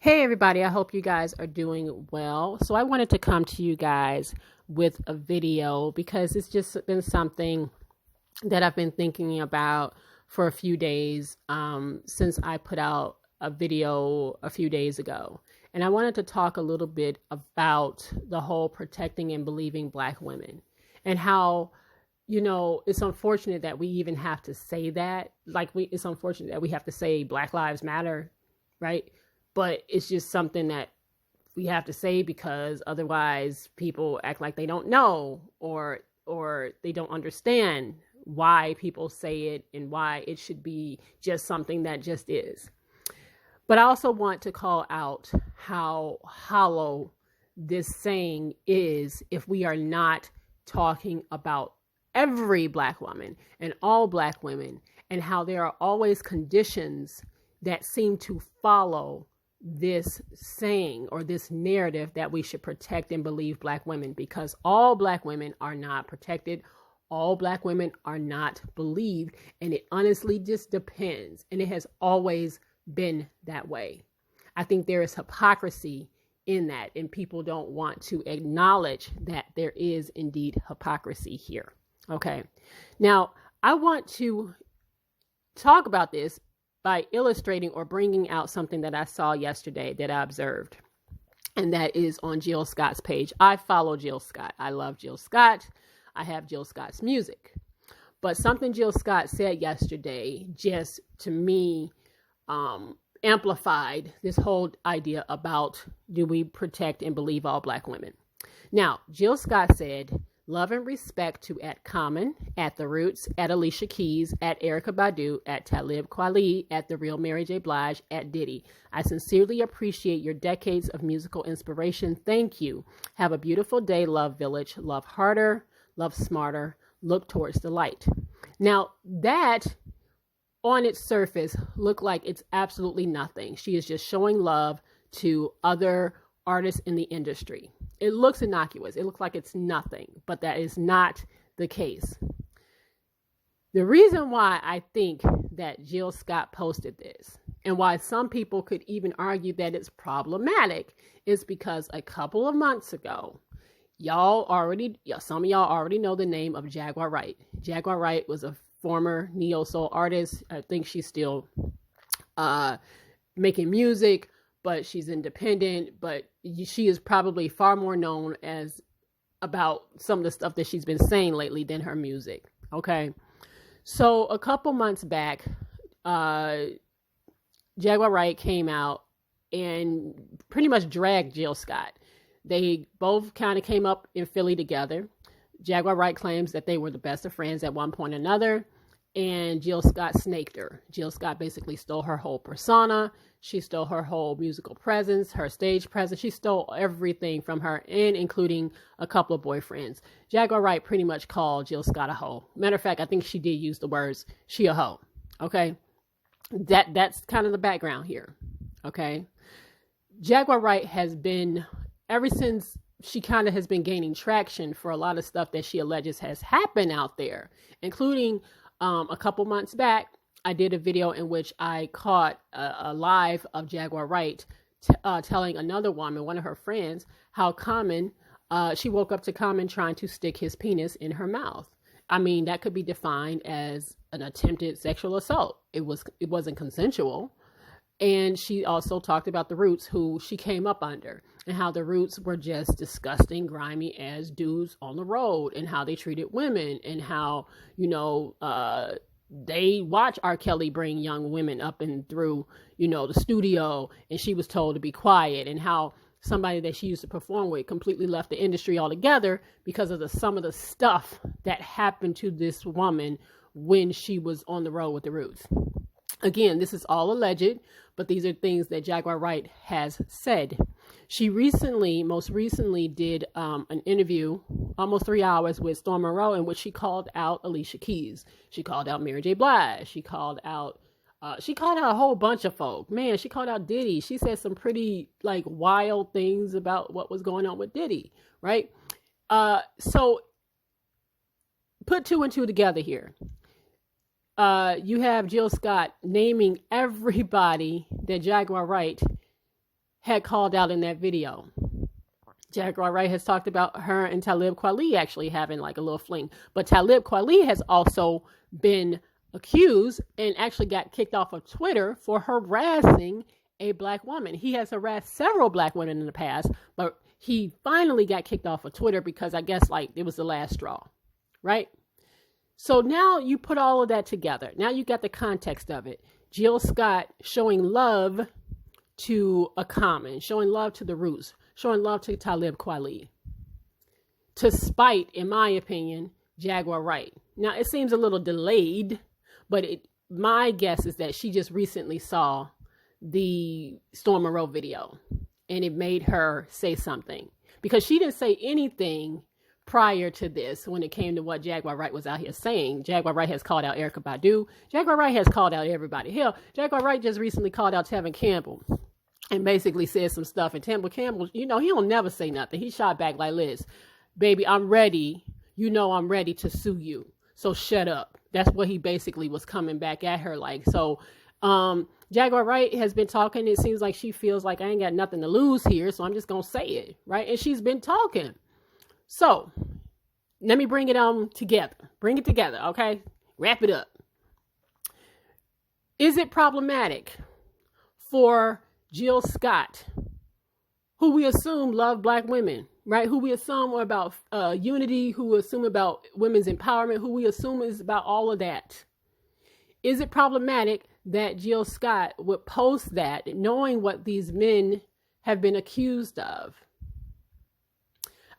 Hey everybody, I hope you guys are doing well. So I wanted to come to you guys with a video because it's just been something that I've been thinking about for a few days since I put out a video a few days ago. And I wanted to talk a little bit about the whole protecting and believing Black women and how, it's unfortunate that we even have to say that. It's unfortunate that we have to say Black Lives Matter, right? But it's just something that we have to say because otherwise people act like they don't know or they don't understand why people say it and why it should be just something that just is. But I also want to call out how hollow this saying is if we are not talking about every Black woman and all Black women, and how there are always conditions that seem to follow this saying or this narrative that we should protect and believe Black women, because all Black women are not protected. All Black women are not believed. And it honestly just depends. And it has always been that way. I think there is hypocrisy in that, and people don't want to acknowledge that there is indeed hypocrisy here. Okay. Now, I want to talk about this by illustrating or bringing out something that I saw yesterday that I observed. And that is on Jill Scott's page. I follow Jill Scott. I love Jill Scott. I have Jill Scott's music. But something Jill Scott said yesterday just, to me, amplified this whole idea about do we protect and believe all Black women. Now, Jill Scott said, love and respect to at Common, at The Roots, at Alicia Keys, at Erykah Badu, at Talib Kweli, at The Real Mary J. Blige, at Diddy. I sincerely appreciate your decades of musical inspiration. Thank you. Have a beautiful day, Love Village. Love harder, love smarter, look towards the light. Now, that on its surface looked like it's absolutely nothing. She is just showing love to other artists in the industry. It looks innocuous. It looks like it's nothing, but that is not the case. The reason why I think that Jill Scott posted this and why some people could even argue that it's problematic is because a couple of months ago, some of y'all already know the name of Jaguar Wright. Jaguar Wright was a former neo soul artist. I think she's still making music, but she's independent, but she is probably far more known as about some of the stuff that she's been saying lately than her music. Okay. So a couple months back, Jaguar Wright came out and pretty much dragged Jill Scott. They both kind of came up in Philly together. Jaguar Wright claims that they were the best of friends at one point or another, and Jill Scott snaked her. Jill Scott basically stole her whole persona. She stole her whole musical presence, her stage presence. She stole everything from her, and including a couple of boyfriends. Jaguar Wright pretty much called Jill Scott a hoe. Matter of fact, I think she did use the words, she a hoe. Okay? That's kind of the background here. Okay? Jaguar Wright has been, ever since she kind of has been gaining traction for a lot of stuff that she alleges has happened out there, including a couple months back, I did a video in which I caught a live of Jaguar Wright telling another woman, one of her friends, how Common, she woke up to Common trying to stick his penis in her mouth. I mean, that could be defined as an attempted sexual assault. It wasn't consensual. And she also talked about the Roots, who she came up under, and how the Roots were just disgusting, grimy as dudes on the road, and how they treated women, and how, they watch R. Kelly bring young women up and through, the studio, and she was told to be quiet, and how somebody that she used to perform with completely left the industry altogether because of some of the stuff that happened to this woman when she was on the road with the Roots. Again, this is all alleged, but these are things that Jaguar Wright has said. She most recently did an interview, almost 3 hours, with Storm Monroe, in which she called out Alicia Keys. She called out Mary J. Blige. She called out a whole bunch of folk. Man, she called out Diddy. She said some pretty wild things about what was going on with Diddy, right? So put two and two together here. You have Jill Scott naming everybody that Jaguar Wright had called out in that video. Jaguar Wright has talked about her and Talib Kweli actually having like a little fling. But Talib Kweli has also been accused and actually got kicked off of Twitter for harassing a black woman. He has harassed several black women in the past, but he finally got kicked off of Twitter because I guess like it was the last straw, right? So now you put all of that together. Now you got the context of it. Jill Scott showing love to a Common, showing love to the Roots, showing love to Talib Kweli, to spite, in my opinion, Jaguar Wright. Now, it seems a little delayed, but my guess is that she just recently saw the Storm Monroe video, and it made her say something. Because she didn't say anything prior to this when it came to what Jaguar Wright was out here saying. Jaguar Wright has called out Erykah Badu. Jaguar Wright has called out everybody. Hell, Jaguar Wright just recently called out Tevin Campbell and basically said some stuff. And Tevin Campbell, you know, he don't never say nothing. He shot back like, Liz, baby, I'm ready. You know I'm ready to sue you. So shut up. That's what he basically was coming back at her like. So Jaguar Wright has been talking. It seems like she feels like I ain't got nothing to lose here, so I'm just going to say it, right? And she's been talking. So let me bring it together. Bring it together, okay? Wrap it up. Is it problematic for Jill Scott, who we assume love black women, right? Who we assume are about unity, who we assume about women's empowerment, who we assume is about all of that. Is it problematic that Jill Scott would post that knowing what these men have been accused of?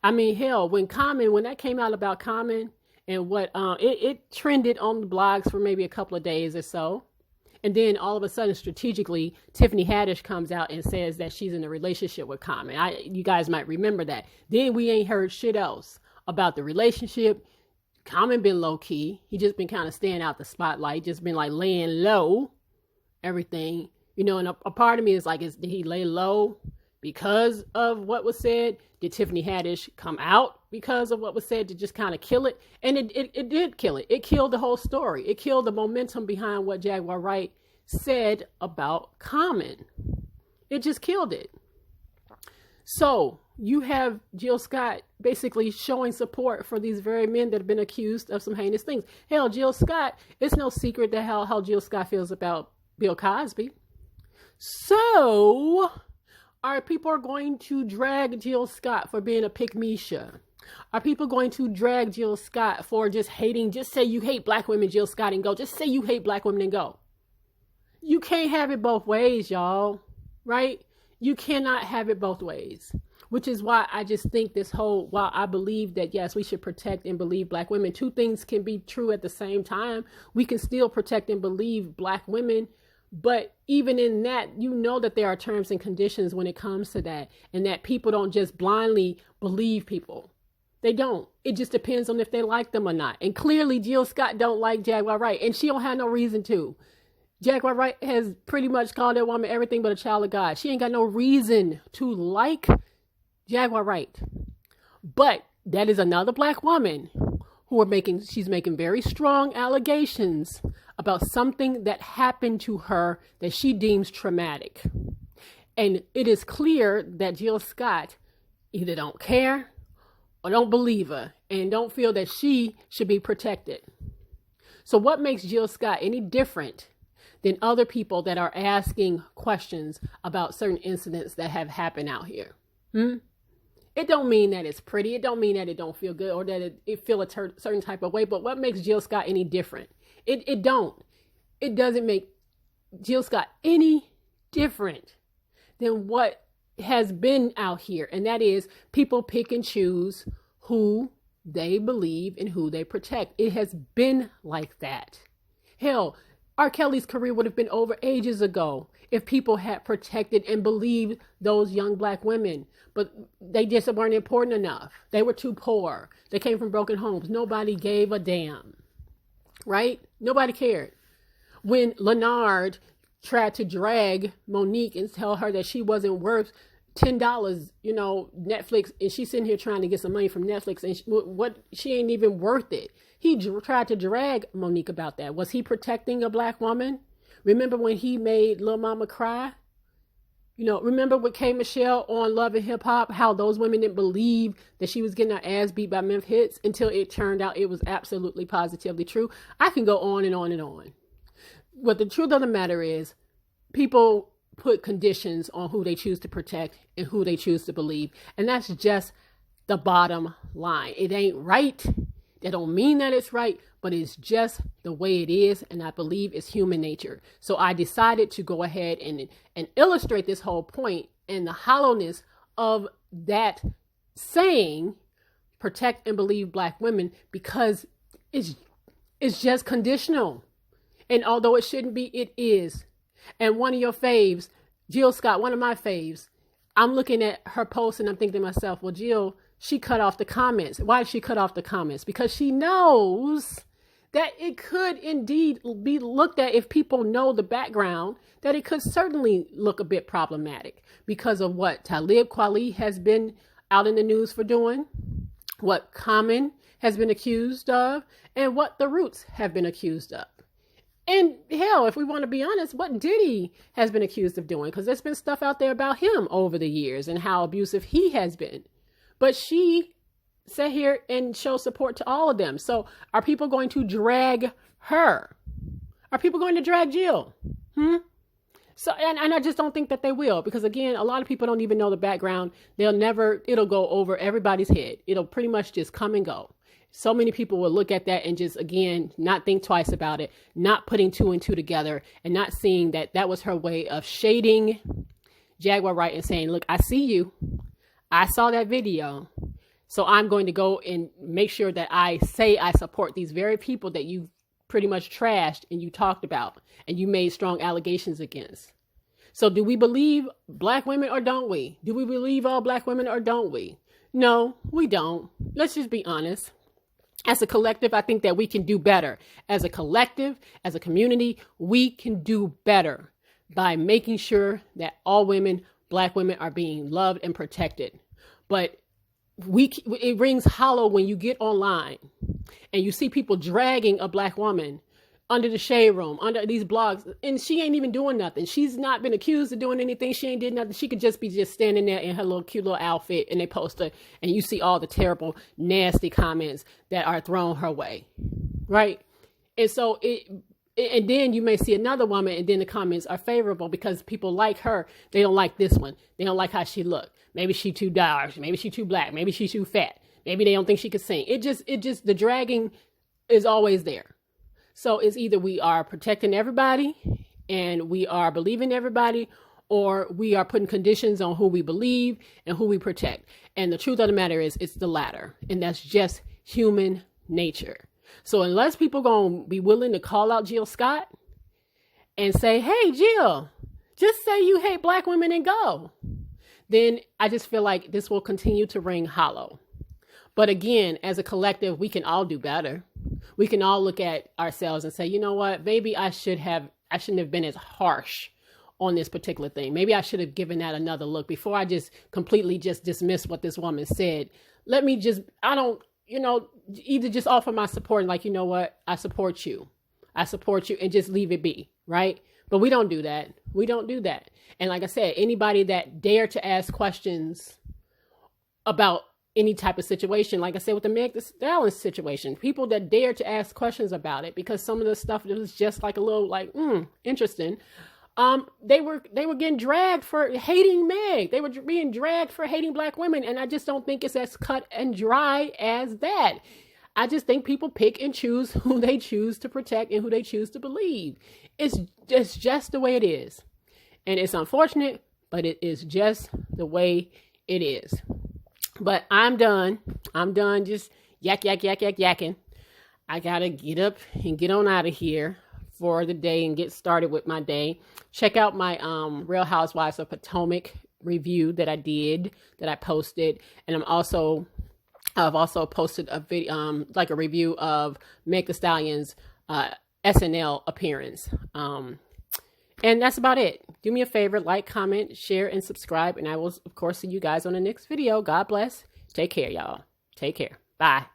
I mean, hell, when that came out about Common and what, it trended on the blogs for maybe a couple of days or so. And then all of a sudden, strategically, Tiffany Haddish comes out and says that she's in a relationship with Common. You guys might remember that. Then we ain't heard shit else about the relationship. Common been low key. He just been kind of staying out the spotlight, just been like laying low, everything, you know. And a part of me is like, did he lay low because of what was said? Did Tiffany Haddish come out because of what was said to just kind of kill it? And it did kill it. It killed the whole story. It killed the momentum behind what Jaguar Wright said about Common. It just killed it. So you have Jill Scott basically showing support for these very men that have been accused of some heinous things. Hell, Jill Scott, it's no secret that how Jill Scott feels about Bill Cosby. So are people going to drag Jill Scott for being a pick-me-sha? Are people going to drag Jill Scott for just hating? Just say you hate black women, Jill Scott, and go. Just say you hate black women and go. You can't have it both ways, y'all. Right? You cannot have it both ways. Which is why I just think while I believe that, yes, we should protect and believe black women, two things can be true at the same time. We can still protect and believe black women. But even in that, you know that there are terms and conditions when it comes to that, and that people don't just blindly believe people. They don't. It just depends on if they like them or not. And clearly Jill Scott don't like Jaguar Wright, and she don't have no reason to. Jaguar Wright has pretty much called that woman everything but a child of God. She ain't got no reason to like Jaguar Wright. But that is another black woman she's making very strong allegations about something that happened to her that she deems traumatic. And it is clear that Jill Scott either don't care or don't believe her and don't feel that she should be protected. So what makes Jill Scott any different than other people that are asking questions about certain incidents that have happened out here? It don't mean that it's pretty. It don't mean that it don't feel good or that it feel a certain type of way. But what makes Jill Scott any different? It doesn't make Jill Scott any different than what has been out here. And that is people pick and choose who they believe and who they protect. It has been like that. Hell, R. Kelly's career would have been over ages ago if people had protected and believed those young black women. But they just weren't important enough. They were too poor. They came from broken homes. Nobody gave a damn. Right? Nobody cared. When Leonard tried to drag Monique and tell her that she wasn't worth $10, Netflix, and she's sitting here trying to get some money from Netflix, and she ain't even worth it. He tried to drag Monique about that. Was he protecting a black woman? Remember when he made Lil Mama cry? You know, remember with K. Michelle on Love and Hip Hop, how those women didn't believe that she was getting her ass beat by Memphis Hits until it turned out it was absolutely positively true. I can go on and on and on. What the truth of the matter is, people put conditions on who they choose to protect and who they choose to believe. And that's just the bottom line. It ain't right. That don't mean that it's right, but it's just the way it is. And I believe it's human nature. So I decided to go ahead and illustrate this whole point and the hollowness of that saying, protect and believe Black women, because it's just conditional. And although it shouldn't be, it is. And one of your faves, Jill Scott, one of my faves, I'm looking at her post and I'm thinking to myself, well, Jill, she cut off the comments. Why did she cut off the comments? Because she knows that it could indeed be looked at, if people know the background, that it could certainly look a bit problematic because of what Talib Kweli has been out in the news for doing, what Common has been accused of, and what the Roots have been accused of. And hell, if we want to be honest, what Diddy has been accused of doing, because there's been stuff out there about him over the years and how abusive he has been. But she sat here and showed support to all of them. So are people going to drag her? Are people going to drag Jill? So, and I just don't think that they will, because again, a lot of people don't even know the background. It'll go over everybody's head. It'll pretty much just come and go. So many people will look at that and just, again, not think twice about it, not putting two and two together, and not seeing that that was her way of shading Jaguar Wright and saying, look, I see you. I saw that video. So I'm going to go and make sure that I say I support these very people that you pretty much trashed and you talked about and you made strong allegations against. So do we believe Black women or don't we? Do we believe all Black women or don't we? No, we don't. Let's just be honest. As a collective, I think that we can do better. As a collective, as a community, we can do better by making sure that all women, Black women, are being loved and protected. But it rings hollow when you get online and you see people dragging a Black woman under the shade room, under these blogs, and she ain't even doing nothing. She's not been accused of doing anything. She ain't did nothing. She could just be standing there in her little cute little outfit, and they post her, and you see all the terrible, nasty comments that are thrown her way, right? And so and then you may see another woman, and then the comments are favorable because people like her. They don't like this one. They don't like how she looked. Maybe she too dark. Maybe she too Black. Maybe she too fat. Maybe they don't think she could sing. It just the dragging is always there. So it's either we are protecting everybody and we are believing everybody, or we are putting conditions on who we believe and who we protect. And the truth of the matter is it's the latter. And that's just human nature. So unless people going to be willing to call out Jill Scott and say, hey, Jill, just say you hate Black women and go, then I just feel like this will continue to ring hollow. But again, as a collective, we can all do better. We can all look at ourselves and say, you know what, maybe I shouldn't have been as harsh on this particular thing. Maybe I should have given that another look before I just completely just dismiss what this woman said. Let me just, either just offer my support and like, you know what, I support you and just leave it be, right? But we don't do that. We don't do that. And like I said, anybody that dare to ask questions about any type of situation, like I said with the Meg Thee Stallion situation, people that dare to ask questions about it, because some of the stuff that was just like a little like, interesting. They were getting dragged for hating Meg. They were being dragged for hating Black women. And I just don't think it's as cut and dry as that. I just think people pick and choose who they choose to protect and who they choose to believe. It's just the way it is. And it's unfortunate, but it is just the way it is. But I'm done. Just yakking. I gotta get up and get on out of here for the day and get started with my day. Check out my Real Housewives of Potomac review that I posted. And I've also posted a video, like a review of Meg Thee Stallion's SNL appearance. And that's about it. Do me a favor, like, comment, share, and subscribe. And I will, of course, see you guys on the next video. God bless. Take care, y'all. Take care. Bye.